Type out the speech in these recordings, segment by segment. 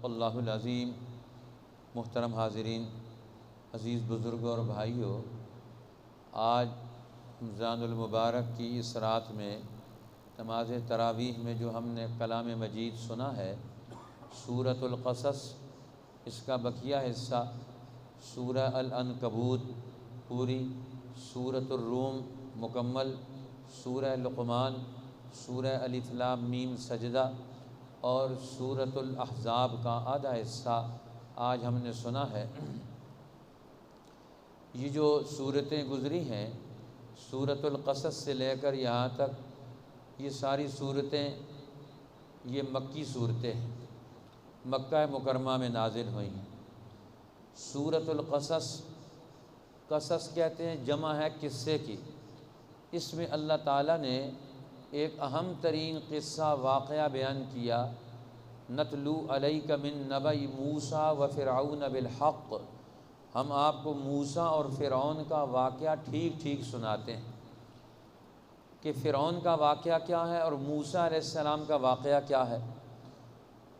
اللہ العظیم۔ محترم حاضرین، عزیز بزرگوں اور بھائیوں، آج رمضان المبارک کی اس رات میں نماز تراویح میں جو ہم نے کلام مجید سنا ہے، سورۃ القصص، اس کا بقیہ حصہ سورہ العنکبوت پوری، سورۃ الروم مکمل، سورہ لقمان، سورہ الف لام میم سجدہ اور سورۃ الاحزاب کا آدھا حصہ آج ہم نے سنا ہے۔ یہ جو صورتیں گزری ہیں سورۃ القصص سے لے کر یہاں تک، یہ ساری صورتیں یہ مکی صورتیں ہیں، مکہ مکرمہ میں نازل ہوئی ہیں۔ سورۃ القصص، قصص کہتے ہیں، جمع ہے قصے کی۔ اس میں اللہ تعالیٰ نے ایک اہم ترین قصہ واقعہ بیان کیا، نتلو علیک من نبأ موسیٰ و فرعون بالحق، ہم آپ کو موسیٰ اور فرعون کا واقعہ ٹھیک ٹھیک سناتے ہیں کہ فرعون کا واقعہ کیا ہے اور موسیٰ علیہ السلام کا واقعہ کیا ہے۔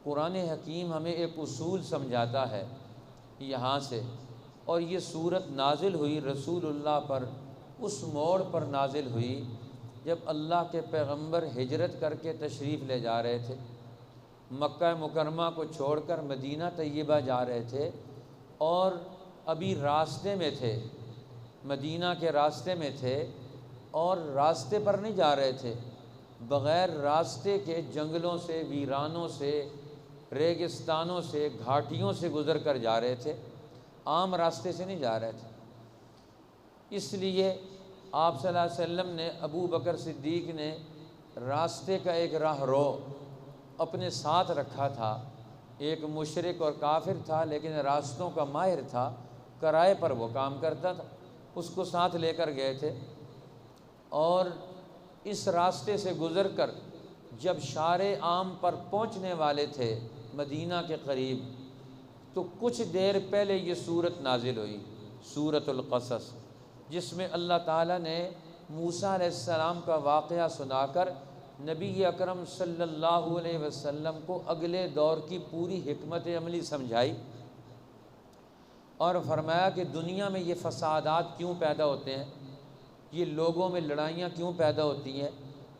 قرآن حکیم ہمیں ایک اصول سمجھاتا ہے یہاں سے، اور یہ صورت نازل ہوئی رسول اللہ پر، اس موڑ پر نازل ہوئی جب اللہ کے پیغمبر ہجرت کر کے تشریف لے جا رہے تھے، مکہ مکرمہ کو چھوڑ کر مدینہ طیبہ جا رہے تھے، اور ابھی راستے میں تھے، مدینہ کے راستے میں تھے، اور راستے پر نہیں جا رہے تھے، بغیر راستے کے جنگلوں سے، ویرانوں سے، ریگستانوں سے، گھاٹیوں سے گزر کر جا رہے تھے، عام راستے سے نہیں جا رہے تھے۔ اس لیے آپ صلی اللہ علیہ وسلم نے، ابو بکر صدیق نے راستے کا ایک راہ رو اپنے ساتھ رکھا تھا۔ ایک مشرک اور کافر تھا لیکن راستوں کا ماہر تھا، کرائے پر وہ کام کرتا تھا، اس کو ساتھ لے کر گئے تھے۔ اور اس راستے سے گزر کر جب شارع عام پر پہنچنے والے تھے مدینہ کے قریب، تو کچھ دیر پہلے یہ صورت نازل ہوئی، سورۃ القصص، جس میں اللہ تعالیٰ نے موسیٰ علیہ السلام کا واقعہ سنا کر نبی اکرم صلی اللہ علیہ وسلم کو اگلے دور کی پوری حکمت عملی سمجھائی، اور فرمایا کہ دنیا میں یہ فسادات کیوں پیدا ہوتے ہیں، یہ لوگوں میں لڑائیاں کیوں پیدا ہوتی ہیں،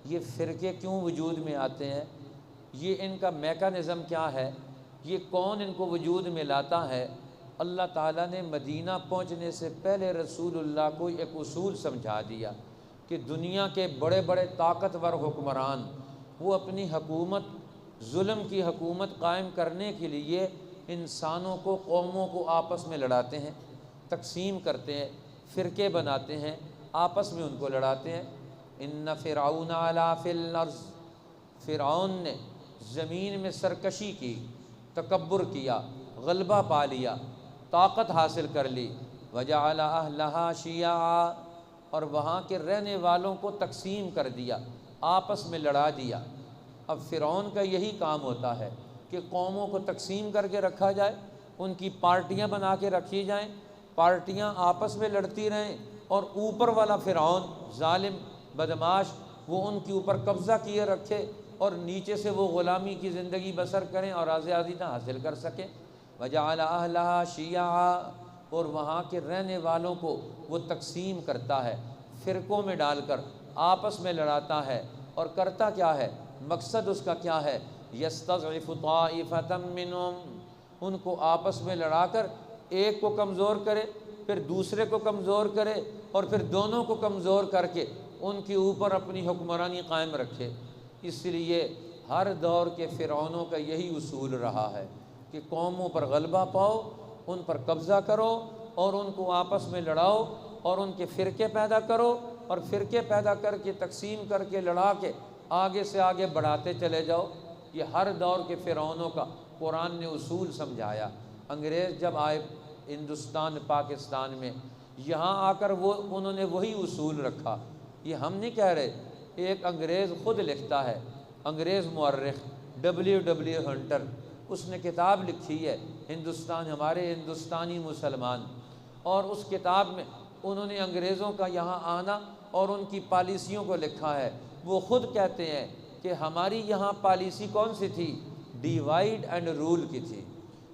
یہ فرقے کیوں وجود میں آتے ہیں، یہ ان کا میکانزم کیا ہے، یہ کون ان کو وجود میں لاتا ہے۔ اللہ تعالیٰ نے مدینہ پہنچنے سے پہلے رسول اللہ کو ایک اصول سمجھا دیا کہ دنیا کے بڑے بڑے طاقتور حکمران وہ اپنی حکومت، ظلم کی حکومت قائم کرنے کے لیے انسانوں کو، قوموں کو آپس میں لڑاتے ہیں، تقسیم کرتے ہیں، فرقے بناتے ہیں، آپس میں ان کو لڑاتے ہیں۔ ان فرعون علا فی الارض، فرعون نے زمین میں سرکشی کی، تکبر کیا، غلبہ پا لیا، طاقت حاصل کر لی، وجعل اہلہا شیعا، اور وہاں کے رہنے والوں کو تقسیم کر دیا، آپس میں لڑا دیا۔ اب فرعون کا یہی کام ہوتا ہے کہ قوموں کو تقسیم کر کے رکھا جائے، ان کی پارٹیاں بنا کے رکھی جائیں، پارٹیاں آپس میں لڑتی رہیں، اور اوپر والا فرعون ظالم بدماش وہ ان کے اوپر قبضہ کیے رکھے، اور نیچے سے وہ غلامی کی زندگی بسر کریں اور آزادی نہ حاصل کر سکیں۔ وجعل اہلہا شیعا، اور وہاں کے رہنے والوں کو وہ تقسیم کرتا ہے، فرقوں میں ڈال کر آپس میں لڑاتا ہے، اور کرتا کیا ہے، مقصد اس کا کیا ہے، یستضعف طائفۃ منہم، ان کو آپس میں لڑا کر ایک کو کمزور کرے، پھر دوسرے کو کمزور کرے، اور پھر دونوں کو کمزور کر کے ان کے اوپر اپنی حکمرانی قائم رکھے۔ اس لیے ہر دور کے فرعونوں کا یہی اصول رہا ہے کہ قوموں پر غلبہ پاؤ، ان پر قبضہ کرو، اور ان کو آپس میں لڑاؤ، اور ان کے فرقے پیدا کرو، اور فرقے پیدا کر کے تقسیم کر کے لڑا کے آگے سے آگے بڑھاتے چلے جاؤ۔ یہ ہر دور کے فرعونوں کا قرآن نے اصول سمجھایا۔ انگریز جب آئے ہندوستان، پاکستان میں، یہاں آ کر انہوں نے وہی اصول رکھا۔ یہ ہم نہیں کہہ رہے، ایک انگریز خود لکھتا ہے، انگریز مورخ W ہنٹر، اس نے کتاب لکھی ہے ہندوستان، ہمارے ہندوستانی مسلمان، اور اس کتاب میں انہوں نے انگریزوں کا یہاں آنا اور ان کی پالیسیوں کو لکھا ہے۔ وہ خود کہتے ہیں کہ ہماری یہاں پالیسی کون سی تھی، ڈیوائڈ اینڈ رول کی تھی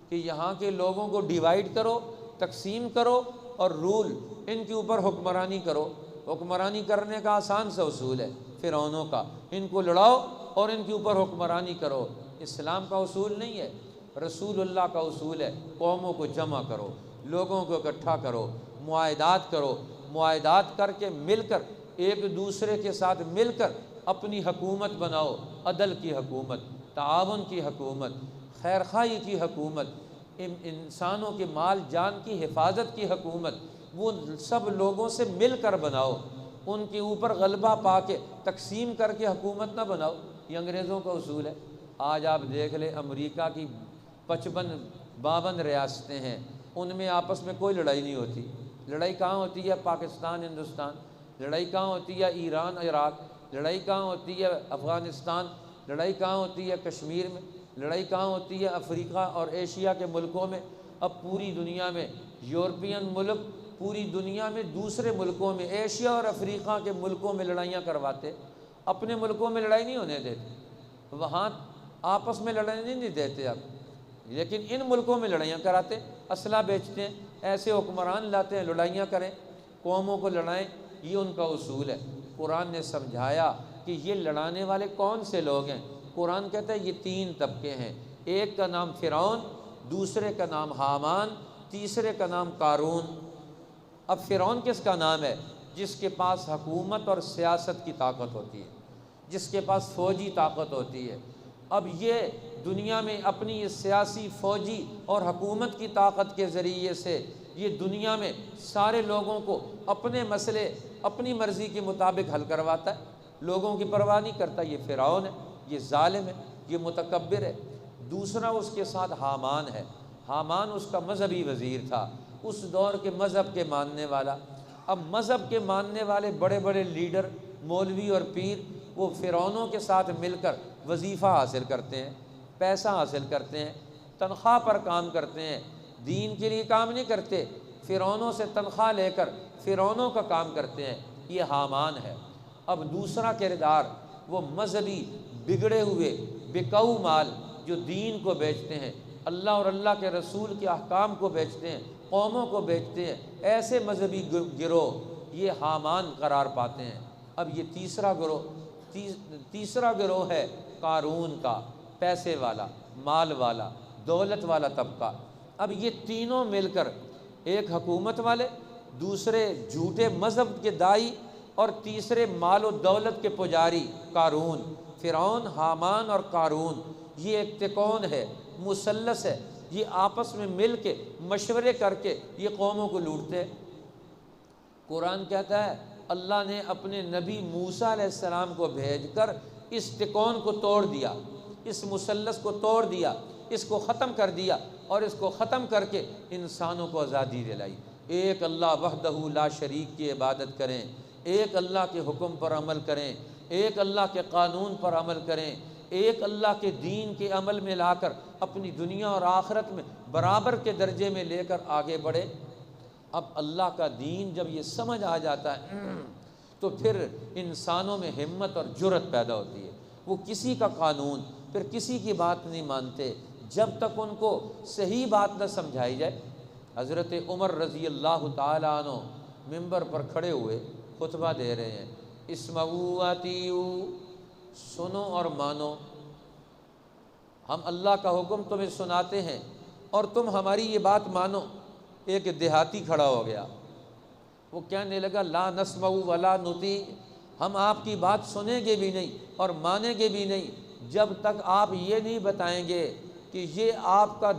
کہ یہاں کے لوگوں کو ڈیوائڈ کرو، تقسیم کرو اور رول، ان کے اوپر حکمرانی کرو۔ حکمرانی کرنے کا آسان سا اصول ہے فرعونوں کا، ان کو لڑاؤ اور ان کے اوپر حکمرانی کرو۔ اسلام کا اصول نہیں ہے، رسول اللہ کا اصول ہے، قوموں کو جمع کرو، لوگوں کو اکٹھا کرو، معاہدات کرو، معاہدات کر کے مل کر ایک دوسرے کے ساتھ مل کر اپنی حکومت بناؤ، عدل کی حکومت، تعاون کی حکومت، خیرخواہی کی حکومت، انسانوں کے مال جان کی حفاظت کی حکومت، وہ سب لوگوں سے مل کر بناؤ، ان کے اوپر غلبہ پا کے تقسیم کر کے حکومت نہ بناؤ۔ یہ انگریزوں کا اصول ہے۔ آج آپ دیکھ لیں امریکہ کی 52 ریاستیں ہیں، ان میں آپس میں کوئی لڑائی نہیں ہوتی۔ لڑائی کہاں ہوتی ہے؟ پاکستان ہندوستان، لڑائی کہاں ہوتی ہے؟ ایران عراق، لڑائی کہاں ہوتی ہے؟ افغانستان، لڑائی کہاں ہوتی ہے؟ کشمیر میں، لڑائی کہاں ہوتی ہے؟ افریقہ اور ایشیا کے ملکوں میں۔ اب پوری دنیا میں یورپین ملک پوری دنیا میں دوسرے ملکوں میں، ایشیا اور افریقہ کے ملکوں میں لڑائیاں کرواتے، اپنے ملکوں میں لڑائی نہیں ہونے دیتے، وہاں آپس میں لڑائی نہیں دیتے اب، لیکن ان ملکوں میں لڑائیاں کراتے، اسلحہ بیچتے ہیں، ایسے حکمران لاتے ہیں لڑائیاں کریں، قوموں کو لڑائیں۔ یہ ان کا اصول ہے۔ قرآن نے سمجھایا کہ یہ لڑانے والے کون سے لوگ ہیں۔ قرآن کہتا ہے یہ 3 طبقے ہیں، ایک کا نام فرعون، دوسرے کا نام حامان، تیسرے کا نام قارون۔ اب فرعون کس کا نام ہے؟ جس کے پاس حکومت اور سیاست کی طاقت ہوتی ہے، جس کے پاس فوجی طاقت ہوتی ہے۔ اب یہ دنیا میں اپنی اس سیاسی، فوجی اور حکومت کی طاقت کے ذریعے سے یہ دنیا میں سارے لوگوں کو اپنے مسئلے اپنی مرضی کے مطابق حل کرواتا ہے، لوگوں کی پرواہ نہیں کرتا۔ یہ فرعون ہے، یہ ظالم ہے، یہ متکبر ہے۔ دوسرا اس کے ساتھ حامان ہے۔ حامان اس کا مذہبی وزیر تھا، اس دور کے مذہب کے ماننے والا۔ اب مذہب کے ماننے والے بڑے بڑے لیڈر، مولوی اور پیر، وہ فرعونوں کے ساتھ مل کر وظیفہ حاصل کرتے ہیں، پیسہ حاصل کرتے ہیں، تنخواہ پر کام کرتے ہیں، دین کے لیے کام نہیں کرتے، فرعونوں سے تنخواہ لے کر فرعونوں کا کام کرتے ہیں۔ یہ حامان ہے۔ اب دوسرا کردار، وہ مذہبی بگڑے ہوئے بکاؤ مال جو دین کو بیچتے ہیں، اللہ اور اللہ کے رسول کے احکام کو بیچتے ہیں، قوموں کو بیچتے ہیں، ایسے مذہبی گروہ یہ حامان قرار پاتے ہیں۔ اب یہ تیسرا گروہ ہے قارون کا، پیسے والا، مال والا، دولت والا طبقہ۔ اب یہ تینوں مل کر، ایک حکومت والے، دوسرے جھوٹے مذہب کے دائی، اور تیسرے مال و دولت کے پجاری قارون۔ فرعون، حامان اور قارون، یہ ایک تکون ہے، مثلث ہے۔ یہ آپس میں مل کے مشورے کر کے یہ قوموں کو لوٹتے ہیں۔ قرآن کہتا ہے اللہ نے اپنے نبی موسیٰ علیہ السلام کو بھیج کر اس تکون کو توڑ دیا، اس مثلث کو توڑ دیا، اس کو ختم کر دیا، اور اس کو ختم کر کے انسانوں کو آزادی دلائی۔ ایک اللہ وحدہ لا شریک کی عبادت کریں، ایک اللہ کے حکم پر عمل کریں، ایک اللہ کے قانون پر عمل کریں، ایک اللہ کے دین کے عمل میں لا کر اپنی دنیا اور آخرت میں برابر کے درجے میں لے کر آگے بڑھے۔ اب اللہ کا دین جب یہ سمجھ آ جاتا ہے تو پھر انسانوں میں ہمت اور جرأت پیدا ہوتی ہے۔ وہ کسی کا قانون، پھر کسی کی بات نہیں مانتے جب تک ان کو صحیح بات نہ سمجھائی جائے۔ حضرت عمر رضی اللہ تعالیٰ عنہ ممبر پر کھڑے ہوئے خطبہ دے رہے ہیں، اسمعوا واطیعوا، سنو اور مانو، ہم اللہ کا حکم تمہیں سناتے ہیں اور تم ہماری یہ بات مانو۔ ایک دیہاتی کھڑا ہو گیا، وہ کہنے لگا لا نسمع ولا نطیع، ہم آپ کی بات سنیں گے بھی نہیں اور مانیں گے بھی نہیں جب تک آپ یہ نہیں بتائیں گے کہ یہ آپ کا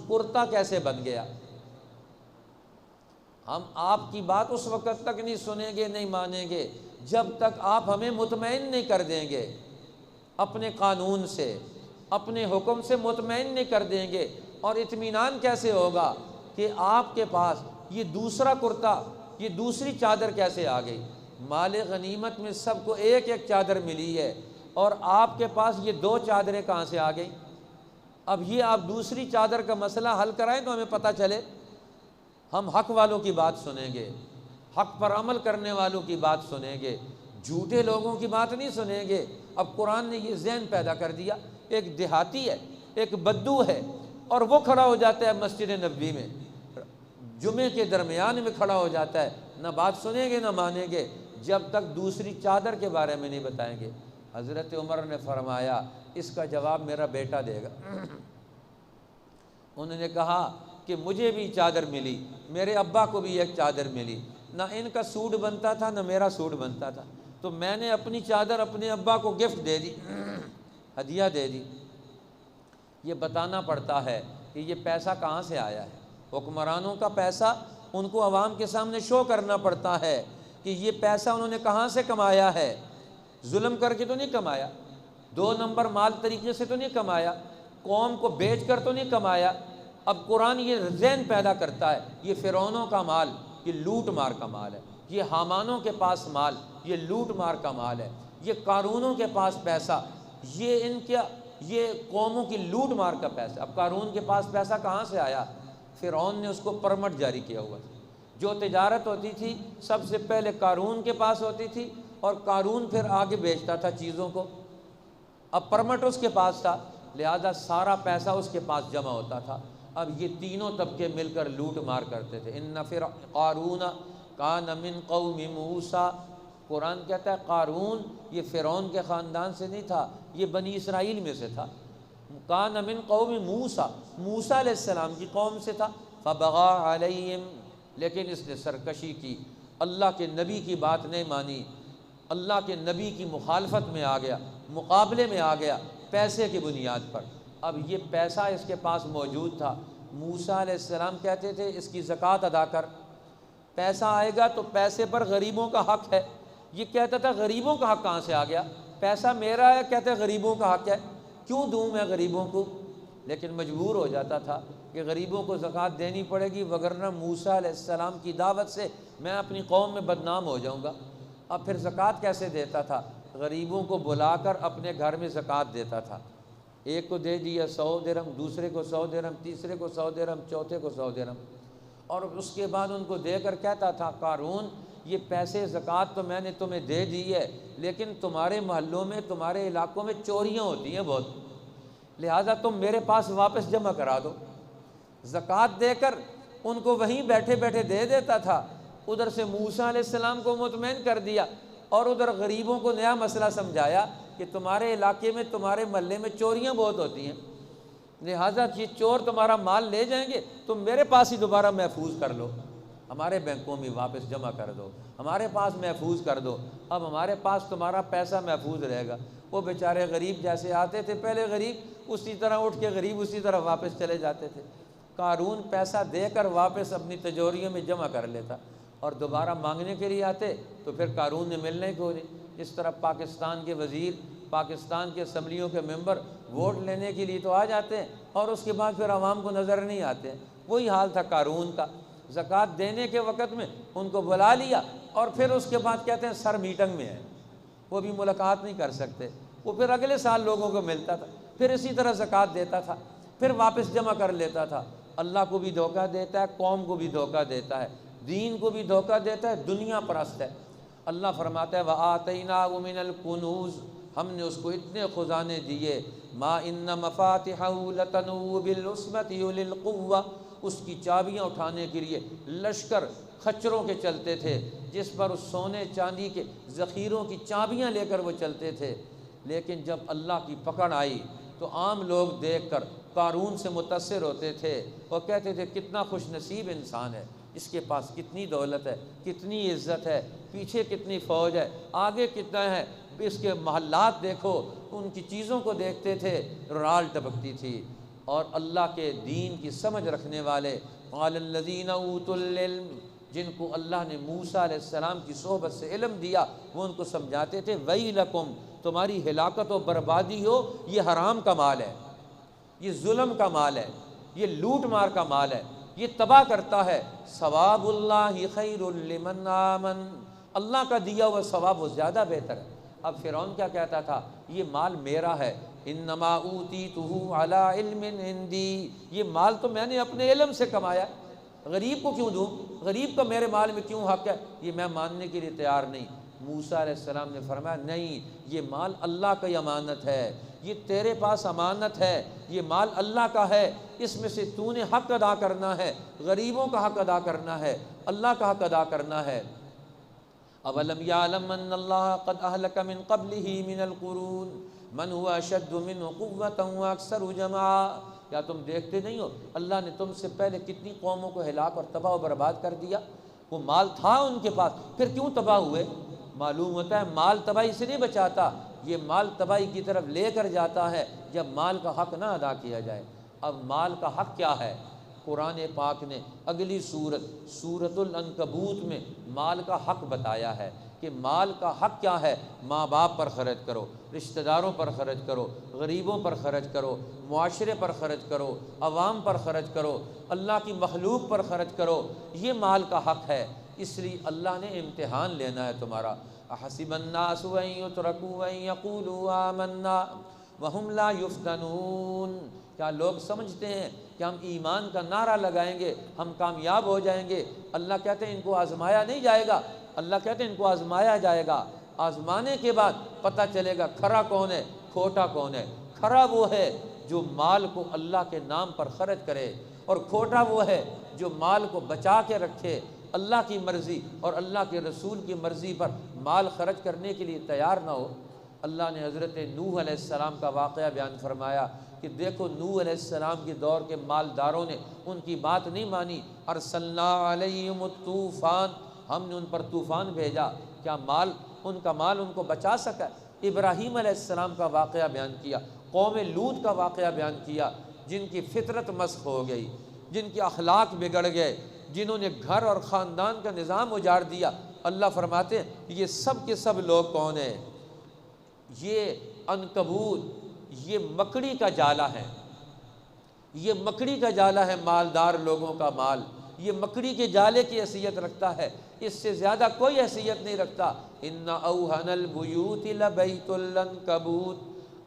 کرتا کیسے بن گیا۔ ہم آپ کی بات اس وقت تک نہیں سنیں گے، نہیں مانیں گے جب تک آپ ہمیں مطمئن نہیں کر دیں گے، اپنے قانون سے، اپنے حکم سے مطمئن نہیں کر دیں گے۔ اور اطمینان کیسے ہوگا کہ آپ کے پاس یہ دوسرا کرتا، یہ دوسری چادر کیسے آ گئی؟ مال غنیمت میں سب کو ایک ایک چادر ملی ہے اور آپ کے پاس یہ 2 چادریں کہاں سے آ گئی؟ اب یہ آپ دوسری چادر کا مسئلہ حل کرائیں تو ہمیں پتہ چلے۔ ہم حق والوں کی بات سنیں گے، حق پر عمل کرنے والوں کی بات سنیں گے، جھوٹے لوگوں کی بات نہیں سنیں گے۔ اب قرآن نے یہ ذہن پیدا کر دیا۔ ایک دیہاتی ہے، ایک بدو ہے اور وہ کھڑا ہو جاتا ہے مسجد نبوی میں، جمعے کے درمیان میں کھڑا ہو جاتا ہے، نہ بات سنیں گے نہ مانیں گے جب تک دوسری چادر کے بارے میں نہیں بتائیں گے۔ حضرت عمر نے فرمایا اس کا جواب میرا بیٹا دے گا۔ انہوں نے کہا کہ مجھے بھی چادر ملی، میرے ابا کو بھی ایک چادر ملی، نہ ان کا سوٹ بنتا تھا نہ میرا سوٹ بنتا تھا، تو میں نے اپنی چادر اپنے ابا کو گفٹ دے دی، ہدیہ دے دی۔ یہ بتانا پڑتا ہے کہ یہ پیسہ کہاں سے آیا ہے۔ حکمرانوں کا پیسہ ان کو عوام کے سامنے شو کرنا پڑتا ہے کہ یہ پیسہ انہوں نے کہاں سے کمایا ہے۔ ظلم کر کے تو نہیں کمایا، 2 نمبر مال طریقے سے تو نہیں کمایا، قوم کو بیچ کر تو نہیں کمایا۔ اب قرآن یہ ذہن پیدا کرتا ہے یہ فرعونوں کا مال یہ لوٹ مار کا مال ہے، یہ حامانوں کے پاس مال یہ لوٹ مار کا مال ہے، یہ قارونوں کے پاس پیسہ یہ قوموں کی لوٹ مار کا پیسہ۔ اب قارون کے پاس پیسہ کہاں سے آیا؟ فرعون نے اس کو پرمٹ جاری کیا ہوا تھا۔ جو تجارت ہوتی تھی سب سے پہلے قارون کے پاس ہوتی تھی اور قارون پھر آگے بیچتا تھا چیزوں کو۔ اب پرمٹ اس کے پاس تھا، لہذا سارا پیسہ اس کے پاس جمع ہوتا تھا۔ اب یہ تینوں طبقے مل کر لوٹ مار کرتے تھے۔ ان قارون کان من قوم موسیٰ، قرآن کہتا ہے قارون یہ فرعون کے خاندان سے نہیں تھا، یہ بنی اسرائیل میں سے تھا۔ کان من قوم موسیٰ، موسیٰ علیہ السلام کی قوم سے تھا۔ فبغى علیہم، لیکن اس نے سرکشی کی، اللہ کے نبی کی بات نہیں مانی، اللہ کے نبی کی مخالفت میں آ گیا، مقابلے میں آ گیا پیسے کی بنیاد پر۔ اب یہ پیسہ اس کے پاس موجود تھا، موسیٰ علیہ السلام کہتے تھے اس کی زکوٰۃ ادا کر، پیسہ آئے گا تو پیسے پر غریبوں کا حق ہے۔ یہ کہتا تھا غریبوں کا حق کہاں سے آ گیا، پیسہ میرا ہے، کہتے غریبوں کا حق ہے، کیوں دوں میں غریبوں کو؟ لیکن مجبور ہو جاتا تھا کہ غریبوں کو زکوٰۃ دینی پڑے گی، وگرنہ موسیٰ علیہ السلام کی دعوت سے میں اپنی قوم میں بدنام ہو جاؤں گا۔ اب پھر زکوٰۃ کیسے دیتا تھا؟ غریبوں کو بلا کر اپنے گھر میں زکوٰۃ دیتا تھا۔ ایک کو دے دیا 100 درہم، دوسرے کو 100 درہم، تیسرے کو 100 درہم، چوتھے کو 100 درہم، اور اس کے بعد ان کو دے کر کہتا تھا قارون یہ پیسے زکوٰۃ تو میں نے تمہیں دے دی ہے، لیکن تمہارے محلوں میں تمہارے علاقوں میں چوریاں ہوتی ہیں بہت، لہٰذا تم میرے پاس واپس جمع کرا دو۔ زکوٰۃ دے کر ان کو وہیں بیٹھے بیٹھے دے دیتا تھا، ادھر سے موسیٰ علیہ السلام کو مطمئن کر دیا اور ادھر غریبوں کو نیا مسئلہ سمجھایا کہ تمہارے علاقے میں تمہارے محلے میں چوریاں بہت ہوتی ہیں، لہٰذا یہ چور تمہارا مال لے جائیں گے تم میرے پاس ہی دوبارہ محفوظ کر لو، ہمارے بینکوں میں واپس جمع کر دو، ہمارے پاس محفوظ کر دو، اب ہمارے پاس تمہارا پیسہ محفوظ رہے گا۔ وہ بیچارے غریب جیسے آتے تھے پہلے غریب، اسی طرح اٹھ کے غریب اسی طرح واپس چلے جاتے تھے۔ قارون پیسہ دے کر واپس اپنی تجوریوں میں جمع کر لیتا، اور دوبارہ مانگنے کے لیے آتے تو پھر قارون نے ملنے کو نہیں۔ اس طرح پاکستان کے وزیر، پاکستان کے اسمبلیوں کے ممبر ووٹ لینے کے لیے تو آ جاتے ہیں اور اس کے بعد پھر عوام کو نظر نہیں آتے ہیں۔ وہی حال تھا قارون کا، زکوٰۃ دینے کے وقت میں ان کو بلا لیا اور پھر اس کے بعد کہتے ہیں سر میٹنگ میں ہے، وہ بھی ملاقات نہیں کر سکتے، وہ پھر اگلے سال لوگوں کو ملتا تھا، پھر اسی طرح زکوٰۃ دیتا تھا، پھر واپس جمع کر لیتا تھا۔ اللہ کو بھی دھوکہ دیتا ہے، قوم کو بھی دھوکہ دیتا ہے، دین کو بھی دھوکہ دیتا ہے، دنیا پرست ہے۔ اللہ فرماتا ہے وَآتَيْنَاهُ مِنَ الْكُنُوزِ، ہم نے اس کو اتنے خزانے دیے، مَا إِنَّ مَفَاتِحَهُ لَتَنُوءُ بِالْعُصْبَةِ أُولِي الْقُوَّةِ، اس کی چابیاں اٹھانے کے لیے لشکر خچروں کے چلتے تھے، جس پر اس سونے چاندی کے ذخیروں کی چابیاں لے کر وہ چلتے تھے۔ لیکن جب اللہ کی پکڑ آئی تو عام لوگ دیکھ کر قارون سے متاثر ہوتے تھے، وہ کہتے تھے کتنا خوش نصیب انسان ہے، اس کے پاس کتنی دولت ہے، کتنی عزت ہے، پیچھے کتنی فوج ہے، آگے کتنا ہے، اس کے محلات دیکھو، ان کی چیزوں کو دیکھتے تھے، رال ٹپکتی تھی۔ اور اللہ کے دین کی سمجھ رکھنے والے قال الذین اوتوا العلم، جن کو اللہ نے موسیٰ علیہ السلام کی صحبت سے علم دیا، وہ ان کو سمجھاتے تھے ویلکم، تمہاری ہلاکت و بربادی ہو، یہ حرام کا مال ہے، یہ ظلم کا مال ہے، یہ لوٹ مار کا مال ہے، یہ تباہ کرتا ہے۔ ثواب اللہ خیر لمن آمن، اللہ کا دیا ہوا ثواب وہ زیادہ بہتر ہے۔ اب فرعون کیا کہتا تھا؟ یہ مال میرا ہے، انما اوتیتہ علی علم عندی، یہ مال تو میں نے اپنے علم سے کمایا، غریب کو کیوں دوں؟ غریب کا میرے مال میں کیوں حق ہے؟ یہ میں ماننے کے لیے تیار نہیں۔ موسیٰ علیہ السلام نے فرمایا نہیں، یہ مال اللہ کی امانت ہے، یہ تیرے پاس امانت ہے، یہ مال اللہ کا ہے، اس میں سے تو نے حق ادا کرنا ہے، غریبوں کا حق ادا کرنا ہے، اللہ کا حق ادا کرنا ہے۔ اولم یعلم ان اللہ قد اہلک من قبلہ من القرون من هو اشد منہ قوۃ واکثر جمعا، کیا تم دیکھتے نہیں ہو اللہ نے تم سے پہلے کتنی قوموں کو ہلاک اور تباہ و برباد کر دیا؟ وہ مال تھا ان کے پاس، پھر کیوں تباہ ہوئے؟ معلوم ہوتا ہے مال تباہی سے نہیں بچاتا، یہ مال تباہی کی طرف لے کر جاتا ہے جب مال کا حق نہ ادا کیا جائے۔ اب مال کا حق کیا ہے؟ قرآن پاک نے اگلی سورۃ العنکبوت میں مال کا حق بتایا ہے کہ مال کا حق کیا ہے۔ ماں باپ پر خرچ کرو، رشتہ داروں پر خرچ کرو، غریبوں پر خرچ کرو، معاشرے پر خرچ کرو، عوام پر خرچ کرو، اللہ کی مخلوق پر خرچ کرو، یہ مال کا حق ہے۔ اس لیے اللہ نے امتحان لینا ہے تمہارا۔ احسب الناس ان یترکوا ان یقولوا آمنا وہم لا یفتنون، کیا لوگ سمجھتے ہیں کہ ہم ایمان کا نعرہ لگائیں گے ہم کامیاب ہو جائیں گے؟ اللہ کہتے ہیں ان کو آزمایا نہیں جائے گا، اللہ کہتے ہیں ان کو آزمایا جائے گا، آزمانے کے بعد پتہ چلے گا کھرا کون ہے کھوٹا کون ہے۔ کھرا وہ ہے جو مال کو اللہ کے نام پر خرچ کرے، اور کھوٹا وہ ہے جو مال کو بچا کے رکھے، اللہ کی مرضی اور اللہ کے رسول کی مرضی پر مال خرچ کرنے کے لیے تیار نہ ہو۔ اللہ نے حضرت نوح علیہ السلام کا واقعہ بیان فرمایا کہ دیکھو نوح علیہ السلام کے دور کے مالداروں نے ان کی بات نہیں مانی، ارسلنا علیہم الطوفان، ہم نے ان پر طوفان بھیجا، کیا ان کا مال ان کو بچا سکا؟ ابراہیم علیہ السلام کا واقعہ بیان کیا، قوم لوط کا واقعہ بیان کیا، جن کی فطرت مسخ ہو گئی، جن کے اخلاق بگڑ گئے، جنہوں نے گھر اور خاندان کا نظام اجاڑ دیا۔ اللہ فرماتے ہیں یہ سب کے سب لوگ کون ہیں؟ یہ عنکبوت، یہ مکڑی کا جالا ہے، یہ مکڑی کا جالا ہے، مالدار لوگوں کا مال یہ مکڑی کے جالے کی حیثیت رکھتا ہے، اس سے زیادہ کوئی حیثیت نہیں رکھتا۔ ان اوہن البیوت لبیت العنکبوت،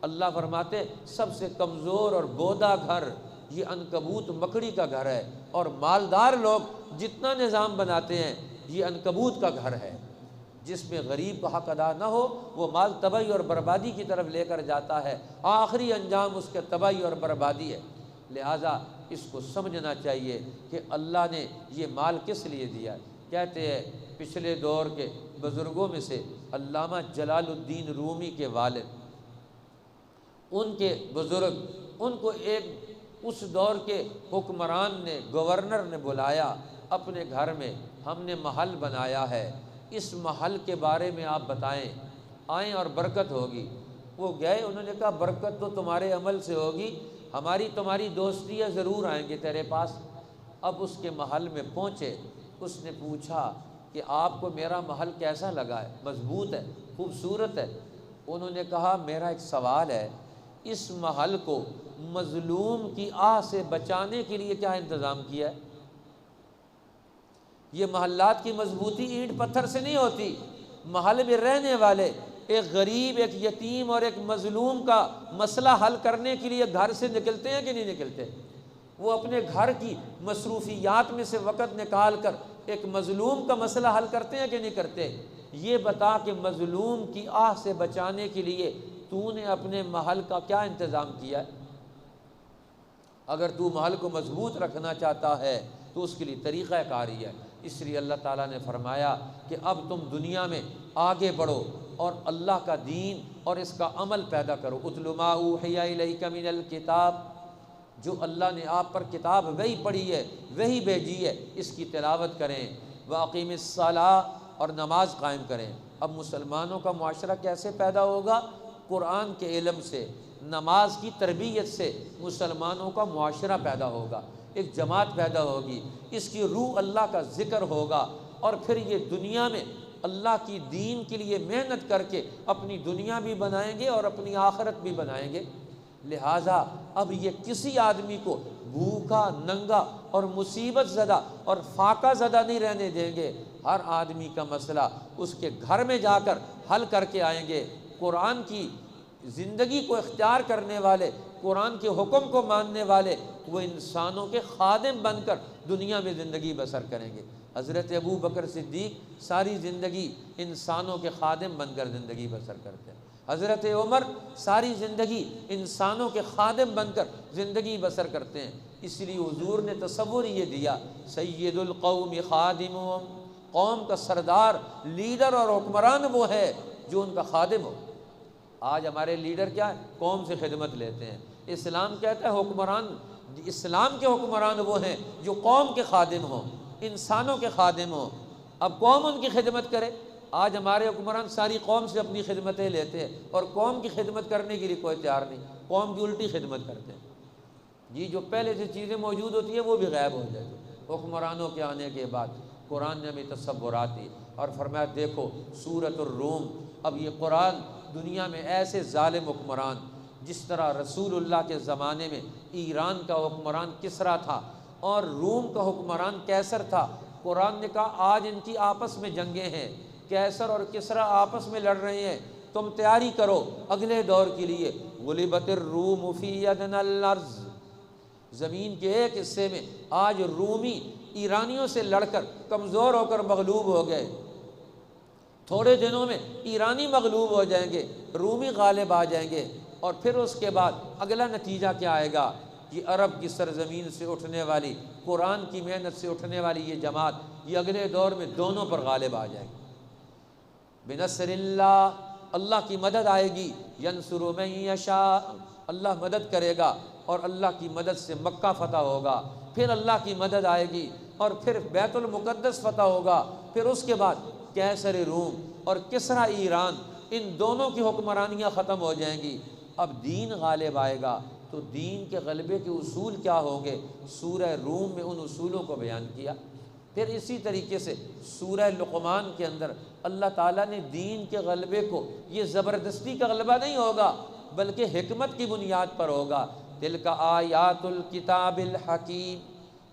اللہ فرماتے سب سے کمزور اور بودا گھر یہ عنکبوت مکڑی کا گھر ہے، اور مالدار لوگ جتنا نظام بناتے ہیں یہ عنکبوت کا گھر ہے۔ جس میں غریب کا حق ادا نہ ہو وہ مال تباہی اور بربادی کی طرف لے کر جاتا ہے، آخری انجام اس کے تباہی اور بربادی ہے۔ لہٰذا اس کو سمجھنا چاہیے کہ اللہ نے یہ مال کس لیے دیا ہے۔ کہتے ہیں پچھلے دور کے بزرگوں میں سے علامہ جلال الدین رومی کے والد، ان کے بزرگ، ان کو ایک اس دور کے حکمران نے، گورنر نے بلایا اپنے گھر میں، ہم نے محل بنایا ہے، اس محل کے بارے میں آپ بتائیں، آئیں اور برکت ہوگی۔ وہ گئے، انہوں نے کہا برکت تو تمہارے عمل سے ہوگی، ہماری تمہاری دوستی ہے، ضرور آئیں گے تیرے پاس۔ اب اس کے محل میں پہنچے، اس نے پوچھا کہ آپ کو میرا محل کیسا لگا ہے؟ مضبوط ہے، خوبصورت ہے؟ انہوں نے کہا میرا ایک سوال ہے، اس محل کو مظلوم کی آہ سے بچانے کے لیے کیا انتظام کیا ہے؟ یہ محلات کی مضبوطی اینٹ پتھر سے نہیں ہوتی، محل میں رہنے والے ایک غریب، ایک یتیم اور ایک مظلوم کا مسئلہ حل کرنے کے لیے گھر سے نکلتے ہیں کہ نہیں نکلتے؟ وہ اپنے گھر کی مصروفیات میں سے وقت نکال کر ایک مظلوم کا مسئلہ حل کرتے ہیں کہ نہیں کرتے؟ یہ بتا کہ مظلوم کی آہ سے بچانے کے لیے تو نے اپنے محل کا کیا انتظام کیا ہے؟ اگر تو محل کو مضبوط رکھنا چاہتا ہے تو اس کے لیے طریقہ کاری ہے۔ اس لیے اللہ تعالیٰ نے فرمایا کہ اب تم دنیا میں آگے بڑھو اور اللہ کا دین اور اس کا عمل پیدا کرو۔ اتل ما اوحی الیک من الکتاب، جو اللہ نے آپ پر کتاب وہی پڑھی ہے، وہی بھیجی ہے، اس کی تلاوت کریں۔ واقیم الصلاۃ، اور نماز قائم کریں۔ اب مسلمانوں کا معاشرہ کیسے پیدا ہوگا؟ قرآن کے علم سے، نماز کی تربیت سے مسلمانوں کا معاشرہ پیدا ہوگا، ایک جماعت پیدا ہوگی، اس کی روح اللہ کا ذکر ہوگا، اور پھر یہ دنیا میں اللہ کی دین کے لیے محنت کر کے اپنی دنیا بھی بنائیں گے اور اپنی آخرت بھی بنائیں گے۔ لہٰذا اب یہ کسی آدمی کو بھوکا، ننگا اور مصیبت زدہ اور فاقہ زدہ نہیں رہنے دیں گے۔ ہر آدمی کا مسئلہ اس کے گھر میں جا کر حل کر کے آئیں گے۔ قرآن کی زندگی کو اختیار کرنے والے، قرآن کے حکم کو ماننے والے، وہ انسانوں کے خادم بن کر دنیا میں زندگی بسر کریں گے۔ حضرت ابو بکر صدیق ساری زندگی انسانوں کے خادم بن کر زندگی بسر کرتے ہیں۔ حضرت عمر ساری زندگی انسانوں کے خادم بن کر زندگی بسر کرتے ہیں، اس لیے حضور نے تصور یہ دیا سید القوم خادمهم، قوم کا سردار، لیڈر اور حکمران وہ ہے جو ان کا خادم ہو۔ آج ہمارے لیڈر کیا ہے؟ قوم سے خدمت لیتے ہیں۔ اسلام کہتا ہے حکمران، اسلام کے حکمران وہ ہیں جو قوم کے خادم ہوں، انسانوں کے خادم ہوں۔ اب قوم ان کی خدمت کرے۔ آج ہمارے حکمران ساری قوم سے اپنی خدمتیں لیتے ہیں اور قوم کی خدمت کرنے کے لیے کوئی تیار نہیں، قوم کی الٹی خدمت کرتے ہیں۔ یہ جو پہلے سے چیزیں موجود ہوتی ہیں وہ بھی غائب ہو جاتی ہیں حکمرانوں کے آنے کے بعد۔ قرآن نے ہمیں تصورات دی اور فرمایا دیکھو سورۃ الروم، اب یہ قرآن دنیا میں ایسے ظالم حکمران، جس طرح رسول اللہ کے زمانے میں ایران کا حکمران کسریٰ تھا اور روم کا حکمران قیصر تھا، قرآن نے کہا آج ان کی آپس میں جنگیں ہیں، قیصر اور کسریٰ آپس میں لڑ رہے ہیں، تم تیاری کرو اگلے دور کے لیے۔ غلبت الروم فی ادنی الارض، زمین کے ایک حصے میں آج رومی ایرانیوں سے لڑ کر کمزور ہو کر مغلوب ہو گئے، تھوڑے دنوں میں ایرانی مغلوب ہو جائیں گے، رومی غالب آ جائیں گے، اور پھر اس کے بعد اگلا نتیجہ کیا آئے گا؟ یہ عرب کی سرزمین سے اٹھنے والی، قرآن کی محنت سے اٹھنے والی یہ جماعت، یہ اگلے دور میں دونوں پر غالب آ جائے گی۔ بنصر اللہ، اللہ کی مدد آئے گی، ینصر من یشاء، اللہ مدد کرے گا اور اللہ کی مدد سے مکہ فتح ہوگا، پھر اللہ کی مدد آئے گی اور پھر بیت المقدس فتح ہوگا، پھر اس کے بعد قیصر روم اور کسریٰ ایران، ان دونوں کی حکمرانیاں ختم ہو جائیں گی۔ اب دین غالب آئے گا، تو دین کے غلبے کے اصول کیا ہوں گے؟ سورہ روم میں ان اصولوں کو بیان کیا۔ پھر اسی طریقے سے سورہ لقمان کے اندر اللہ تعالیٰ نے دین کے غلبے کو، یہ زبردستی کا غلبہ نہیں ہوگا بلکہ حکمت کی بنیاد پر ہوگا۔ تلک آیات الکتاب الحکیم،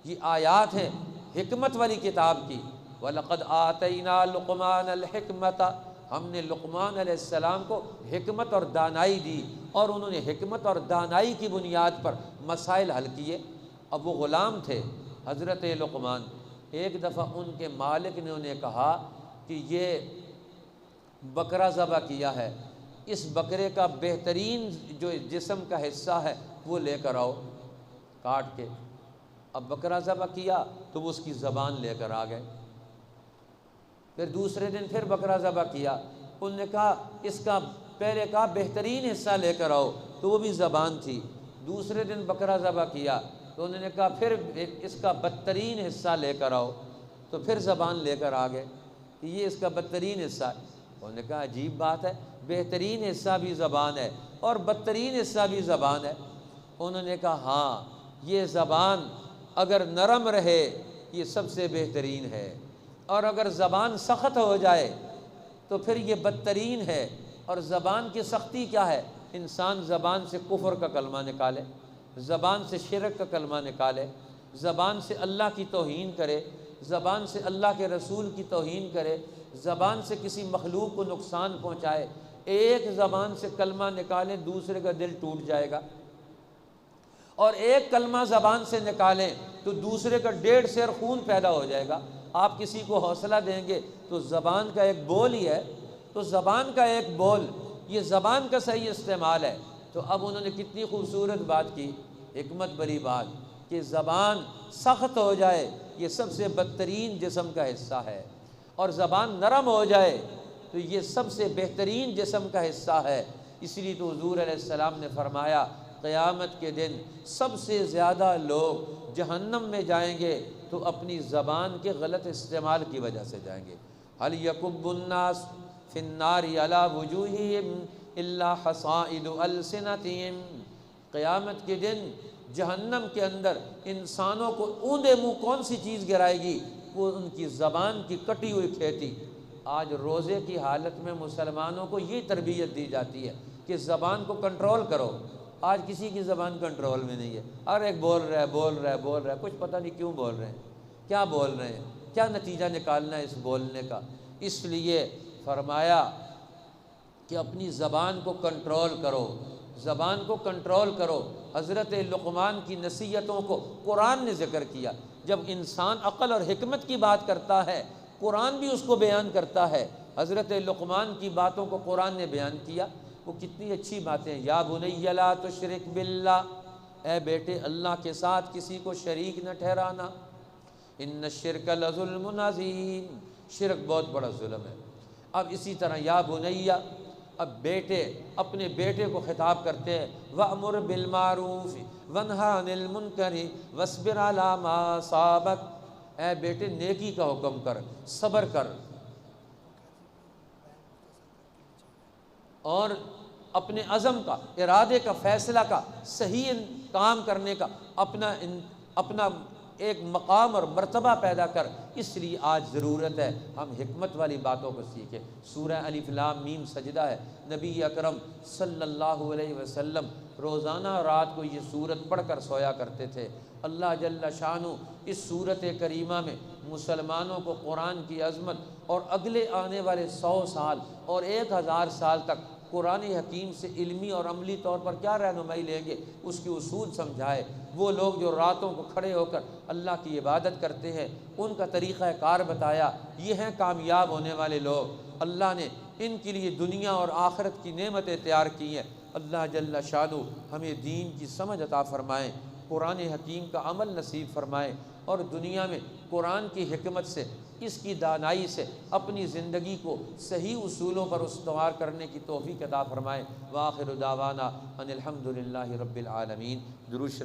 یہ آیات ہیں حکمت والی کتاب کی۔ وَلَقَدْ آتَيْنَا لُقْمَانَ الْحِكْمَةَ، ہم نے لقمان علیہ السلام کو حکمت اور دانائی دی اور انہوں نے حکمت اور دانائی کی بنیاد پر مسائل حل کیے۔ اب وہ غلام تھے حضرت لقمان، ایک دفعہ ان کے مالک نے انہیں کہا کہ یہ بکرا ذبح کیا ہے، اس بکرے کا بہترین جو جسم کا حصہ ہے وہ لے کر آؤ کاٹ کے۔ اب بکرا ذبح کیا تو وہ اس کی زبان لے کر آ گئے۔ پھر دوسرے دن پھر بکرا ذبح کیا، انہوں نے کہا اس کا پہلے کہا بہترین حصہ لے کر آؤ، تو وہ بھی زبان تھی۔ دوسرے دن بکرا ذبح کیا تو انہوں نے کہا پھر اس کا بدترین حصہ لے کر آؤ، تو پھر زبان لے کر آ گئے کہ یہ اس کا بدترین حصہ ہے۔ انہوں نے کہا عجیب بات ہے، بہترین حصہ بھی زبان ہے اور بدترین حصہ بھی زبان ہے۔ انہوں نے کہا ہاں، یہ زبان اگر نرم رہے یہ سب سے بہترین ہے، اور اگر زبان سخت ہو جائے تو پھر یہ بدترین ہے۔ اور زبان کی سختی کیا ہے؟ انسان زبان سے کفر کا کلمہ نکالے، زبان سے شرک کا کلمہ نکالے، زبان سے اللہ کی توہین کرے، زبان سے اللہ کے رسول کی توہین کرے، زبان سے کسی مخلوق کو نقصان پہنچائے۔ ایک زبان سے کلمہ نکالیں دوسرے کا دل ٹوٹ جائے گا، اور ایک کلمہ زبان سے نکالیں تو دوسرے کا 1.5 سیر خون پیدا ہو جائے گا۔ آپ کسی کو حوصلہ دیں گے تو زبان کا ایک بول ہی ہے، تو زبان کا ایک بول، یہ زبان کا صحیح استعمال ہے۔ تو اب انہوں نے کتنی خوبصورت بات کی، حکمت بری بات، کہ زبان سخت ہو جائے یہ سب سے بدترین جسم کا حصہ ہے، اور زبان نرم ہو جائے تو یہ سب سے بہترین جسم کا حصہ ہے۔ اس لیے تو حضور علیہ السلام نے فرمایا قیامت کے دن سب سے زیادہ لوگ جہنم میں جائیں گے تو اپنی زبان کے غلط استعمال کی وجہ سے جائیں گے۔ هل يكب الناس في النار على وجوههم الا حصائد السنتهم، قیامت کے دن جہنم کے اندر انسانوں کو اوندے منہ کون سی چیز گرائے گی؟ وہ ان کی زبان کی کٹی ہوئی کھیتی۔ آج روزے کی حالت میں مسلمانوں کو یہ تربیت دی جاتی ہے کہ زبان کو کنٹرول کرو۔ آج کسی کی زبان کنٹرول میں نہیں ہے، ہر ایک بول رہا ہے، کچھ پتہ نہیں کیوں بول رہے ہیں، کیا بول رہے ہیں، کیا نتیجہ نکالنا ہے اس بولنے کا۔ اس لیے فرمایا کہ اپنی زبان کو کنٹرول کرو، زبان کو کنٹرول کرو۔ حضرت لقمان کی نصیحتوں کو قرآن نے ذکر کیا۔ جب انسان عقل اور حکمت کی بات کرتا ہے قرآن بھی اس کو بیان کرتا ہے۔ حضرت لقمان کی باتوں کو قرآن نے بیان کیا۔ وہ کتنی اچھی باتیں ہیں۔ یا بنی لا تشرک باللہ، اے بیٹے اللہ کے ساتھ کسی کو شریک نہ ٹھہرانا، ان الشرک لظلم عظیم، شرک بہت بڑا ظلم ہے۔ اب اسی طرح یا بنی، اب بیٹے اپنے بیٹے کو خطاب کرتے ہیں، وَأْمُرْ بِالْمَعْرُوفِ وَانْهَ عَنِ الْمُنْكَرِ وَاصْبِرْ عَلَىٰ مَا أَصَابَكَ، اے بیٹے نیکی کا حکم کر، صبر کر، اور اپنے عزم کا، ارادے کا، فیصلہ کا، صحیح کام کرنے کا اپنا ایک مقام اور مرتبہ پیدا کر۔ اس لیے آج ضرورت ہے ہم حکمت والی باتوں کو سیکھیں۔ سورہ الف لام میم سجدہ ہے، نبی اکرم صلی اللہ علیہ وسلم روزانہ رات کو یہ سورت پڑھ کر سویا کرتے تھے۔ اللہ جل شانہ اس سورت کریمہ میں مسلمانوں کو قرآن کی عظمت اور اگلے آنے والے 100 سال اور 1000 سال تک قرآن حکیم سے علمی اور عملی طور پر کیا رہنمائی لیں گے، اس کے اصول سمجھائے۔ وہ لوگ جو راتوں کو کھڑے ہو کر اللہ کی عبادت کرتے ہیں، ان کا طریقہ کار بتایا، یہ ہیں کامیاب ہونے والے لوگ۔ اللہ نے ان کے لیے دنیا اور آخرت کی نعمتیں تیار کی ہیں۔ اللہ جل شانہ ہمیں دین کی سمجھ عطا فرمائیں، قرآن حکیم کا عمل نصیب فرمائیں، اور دنیا میں قرآن کی حکمت سے، اس کی دانائی سے اپنی زندگی کو صحیح اصولوں پر استوار کرنے کی توفیق عطا فرمائیں۔ وآخر دعوانا ان الحمد للہ رب العالمین۔ درود شریف